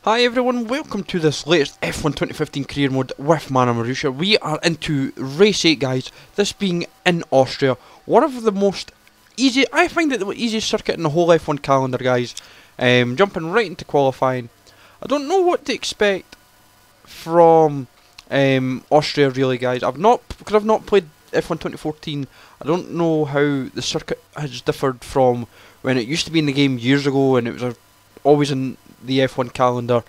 Hi everyone, welcome to this latest F1 2015 career mode with Manor Marussia. We are into race 8 guys, this being in Austria. One of the most easy, I find it the easiest circuit in the whole F1 calendar guys. Jumping right into qualifying. I don't know what to expect from Austria really guys. Because I've not played F1 2014, I don't know how the circuit has differed from when it used to be in the game years ago and it was always in the F1 calendar,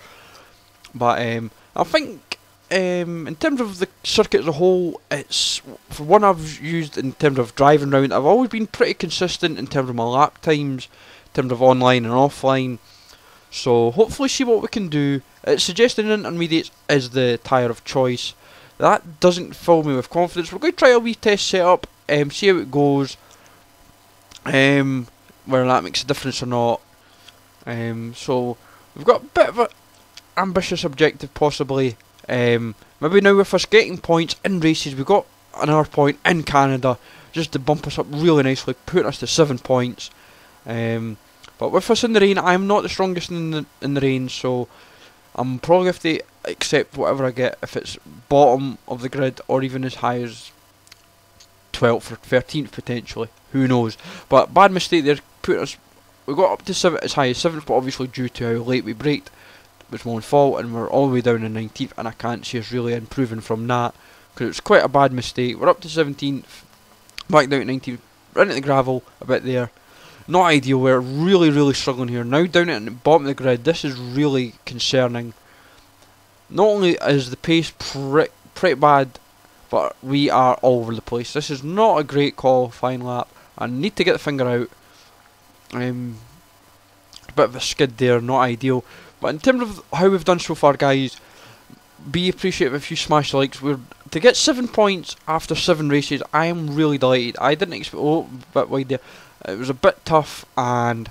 but I think in terms of the circuit as a whole, it's for one I've used in terms of driving round. I've always been pretty consistent in terms of my lap times, in terms of online and offline. So hopefully see what we can do. It's suggesting intermediates is the tyre of choice. That doesn't fill me with confidence. We're going to try a wee test setup, see how it goes, whether that makes a difference or not. So we've got a bit of an ambitious objective possibly. Maybe now with us getting points in races, we've got another point in Canada just to bump us up really nicely, putting us to 7 points. But with us in the rain, I'm not the strongest in the rain, so I'm probably have to accept whatever I get if it's bottom of the grid or even as high as 12th or 13th potentially. Who knows? But bad mistake there, putting us. We got up to as high as 7th, but obviously due to how late we braked, it was my own fault, and we're all the way down in 19th, and I can't see us really improving from that, because it was quite a bad mistake. We're up to 17th, back down to 19th, right at the gravel, a bit there. Not ideal, we're really struggling here. Now down at the bottom of the grid, this is really concerning. Not only is the pace pretty bad, but we are all over the place. This is not a great qualifying lap. I need to get the finger out. A bit of a skid there, not ideal. But in terms of how we've done so far, guys, be appreciative if you smash the likes. To get 7 points after 7 races, I am really delighted. I didn't expect. Oh, a bit wide there. It was a bit tough, and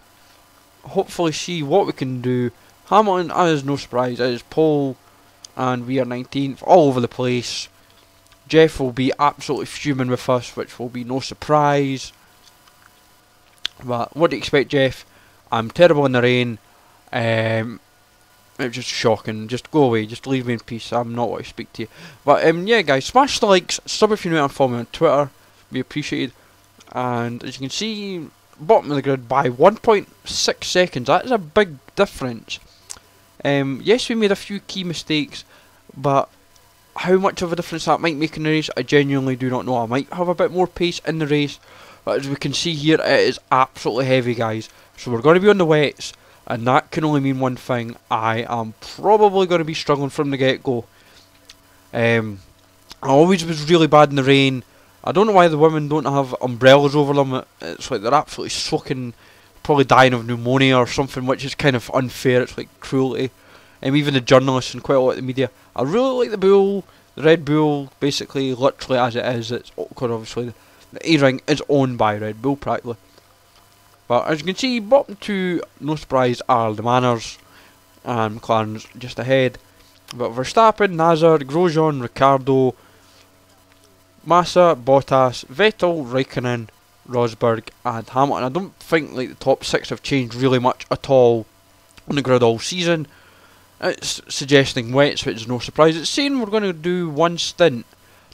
hopefully see what we can do. Hamilton, is no surprise, it is pole, and we are 19th, all over the place. Jeff will be absolutely fuming with us, which will be no surprise. But what do you expect, Jeff? I'm terrible in the rain. It was just shocking. Just go away. Just leave me in peace. I'm not what to speak to you. But yeah, guys, smash the likes. Sub if you're not and follow me on Twitter. Be appreciated. And as you can see, bottom of the grid by 1.6 seconds. That is a big difference. Yes, we made a few key mistakes, but how much of a difference that might make in the race, I genuinely do not know. I might have a bit more pace in the race. But as we can see here, it is absolutely heavy, guys. So we're going to be on the wets, and that can only mean one thing. I am probably going to be struggling from the get-go. I always was really bad in the rain. I don't know why the women don't have umbrellas over them. It's like they're absolutely soaking, probably dying of pneumonia or something, which is kind of unfair. It's like cruelty. Even the journalists and quite a lot of the media. I really like the Bull, the Red Bull, basically, literally as it is. It's obviously the A-ring is owned by Red Bull practically. But as you can see, bottom two, no surprise, are the Manors, and McLaren's just ahead. But Verstappen, Nazar, Grosjean, Ricciardo, Massa, Bottas, Vettel, Raikkonen, Rosberg and Hamilton. I don't think like the top 6 have changed really much at all on the grid all season. It's suggesting wets, which is no surprise. It's saying we're going to do one stint.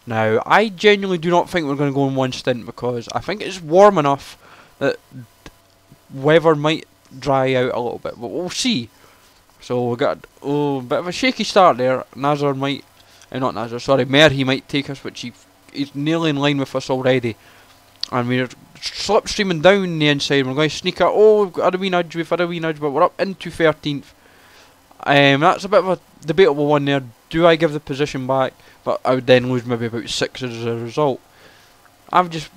Now, I genuinely do not think we're going to go in one stint because I think it's warm enough that weather might dry out a little bit, but we'll see. So we got a bit of a shaky start there. Nazar might, not Nazar, sorry, Merhi might take us, which he's nearly in line with us already. And we're slipstreaming down the inside. We're going to sneak out. Oh, we've had a wee nudge, but we're up into 13th. That's a bit of a debatable one there. Do I give the position back? But I would then lose maybe about 6 as a result. I've just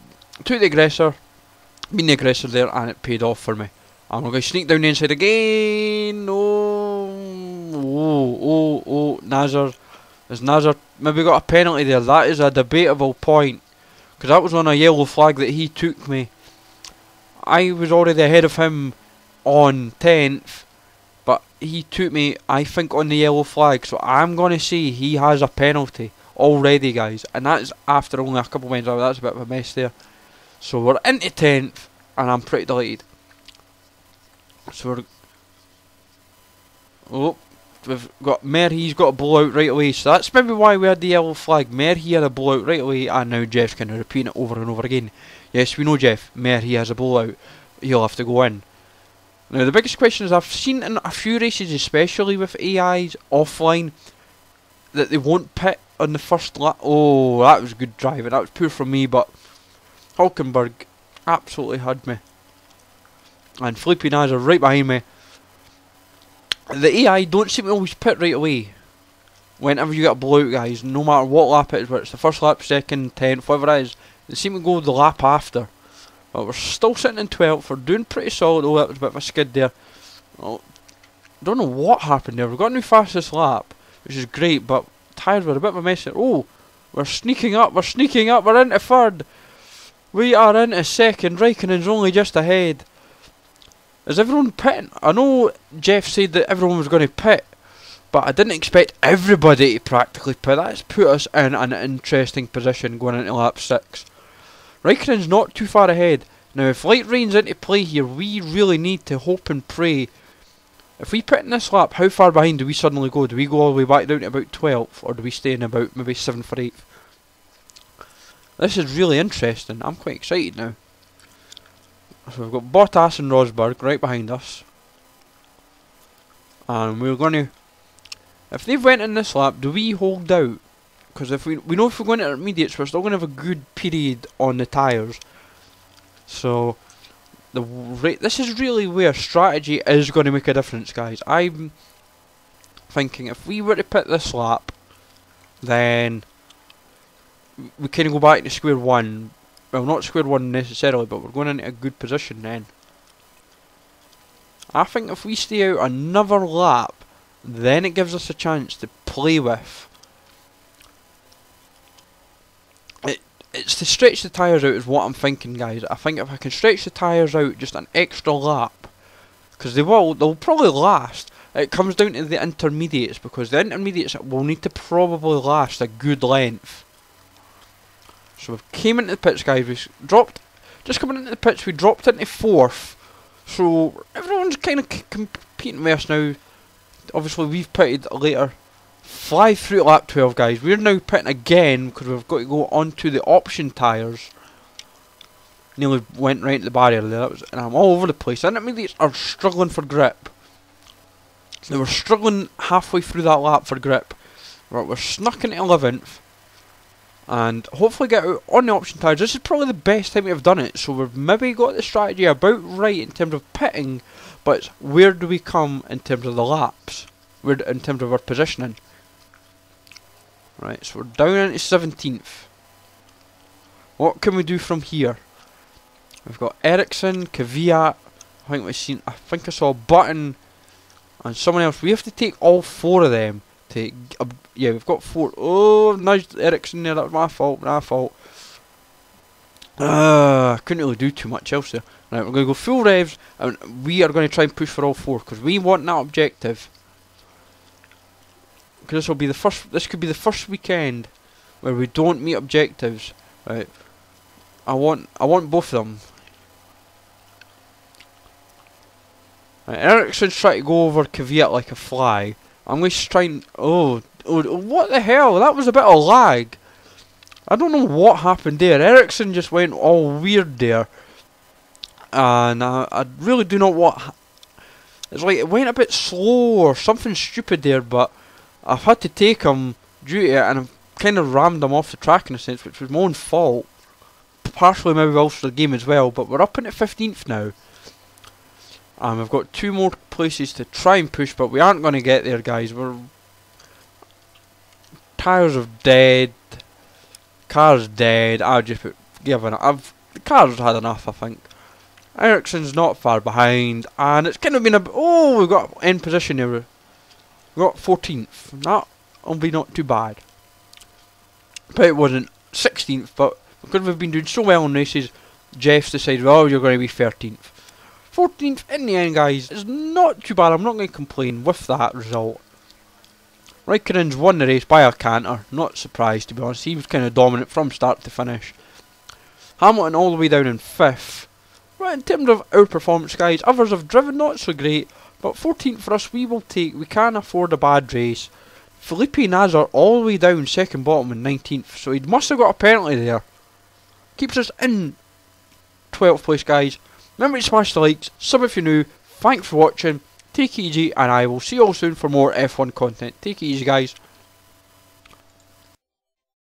took the aggressor, been the aggressor there, and it paid off for me. And we're going to sneak down the inside again. Oh, Nazar. Has Nazar maybe got a penalty there? That is a debatable point. Because that was on a yellow flag that he took me. I was already ahead of him on 10th. But he took me, I think, on the yellow flag. So I'm going to say he has a penalty already, guys. And that's after only a couple of minutes. That's a bit of a mess there. So we're into 10th. And I'm pretty delighted. So we're... Oh, we've got Merhe's got a blowout right away, so that's maybe why we had the yellow flag. Merhe had a blowout right away, and now Jeff's kind of repeating it over and over again. Yes, we know Jeff. Merhe has a blowout. He'll have to go in. Now the biggest question is I've seen in a few races, especially with AIs offline, that they won't pit on the first lap. Oh, that was good driving. That was poor from me, but Hulkenberg absolutely had me. And Felipe Nasr right behind me. The AI don't seem to always pit right away. Whenever you get a blowout, guys, no matter what lap it is, whether it's the first lap, second, 10th, whatever it is, they seem to go the lap after. But we're still sitting in 12th. We're doing pretty solid. Oh, that was a bit of a skid there. Oh, don't know what happened there. We've got a new fastest lap, which is great, but tyres were a bit of a mess. Oh, we're sneaking up. We're sneaking up. We're into third. We are into second. Raikkonen's only just ahead. Is everyone pitting? I know Jeff said that everyone was going to pit, but I didn't expect everybody to practically pit. That's put us in an interesting position going into lap 6. Raikkonen's not too far ahead. Now if light rain's into play here, we really need to hope and pray. If we pit in this lap, how far behind do we suddenly go? Do we go all the way back down to about 12th, or do we stay in about maybe 7th or 8th? This is really interesting. I'm quite excited now. So we've got Bottas and Rosberg right behind us. And we're going to... If they've went in this lap, do we hold out? Because if we know if we're going to intermediates, we're still going to have a good period on the tyres. So this is really where strategy is going to make a difference, guys. I'm thinking if we were to pit this lap, then we kind of go back to square one. Well, not square one necessarily, but we're going into a good position then. I think if we stay out another lap, then it gives us a chance to play with. It's to stretch the tyres out is what I'm thinking, guys. I think if I can stretch the tyres out just an extra lap, because they'll probably last. It comes down to the intermediates, because the intermediates will need to probably last a good length. So we came into the pits, guys. We dropped, just coming into the pits, we dropped into 4th. So everyone's kind of competing with us now. Obviously, we've pitted later. Fly through lap 12, guys. We're now pitting again because we've got to go onto the option tyres. Nearly went right into the barrier there. And I'm all over the place. Intermediates are struggling for grip. They were struggling halfway through that lap for grip. We're snuck into 11th. And hopefully get out on the option tyres. This is probably the best time we've done it. So we've maybe got the strategy about right in terms of pitting. But where do we come in terms of the laps? Where in terms of our positioning? Right, so we're down into 17th. What can we do from here? We've got Ericsson, Kvyat. I think I saw Button and someone else. We have to take all 4 of them. Yeah, we've got 4. Oh, nudged Ericsson there. That was my fault. I couldn't really do too much else there. Right, we're going to go full revs, and we are going to try and push for all 4 because we want that objective. Because this will be the first. This could be the first weekend where we don't meet objectives. Right. I want both of them. Right, Ericsson's trying to go over Kvyat like a fly. I'm going to try and... Oh, what the hell? That was a bit of lag. I don't know what happened there. Ericsson just went all weird there. And I really do not want... It's like it went a bit slow or something stupid there, but I've had to take him due to it, and I've kind of rammed him off the track in a sense, which was my own fault. Partially maybe also the game as well, but we're up into 15th now. We've got 2 more places to try and push, but we aren't going to get there, guys. Tyres are dead. Car's dead. I've just given up. The car's had enough, I think. Ericsson's not far behind, and it's kind of been a... Oh, we've got end position here. We've got 14th. That'll be not too bad. But it wasn't 16th, but because we've been doing so well in races, Jeff's decided, oh, you're going to be 13th. 14th in the end, guys. It's not too bad. I'm not going to complain with that result. Raikkonen's won the race by a canter. Not surprised, to be honest. He was kind of dominant from start to finish. Hamilton all the way down in 5th. Right, in terms of our performance, guys, others have driven not so great, but 14th for us, we can afford a bad race. Felipe Nasr all the way down, second bottom in 19th, so he must have got a penalty there. Keeps us in 12th place, guys. Remember to smash the likes, sub if you're new, thanks for watching, take it easy, and I will see you all soon for more F1 content. Take it easy, guys.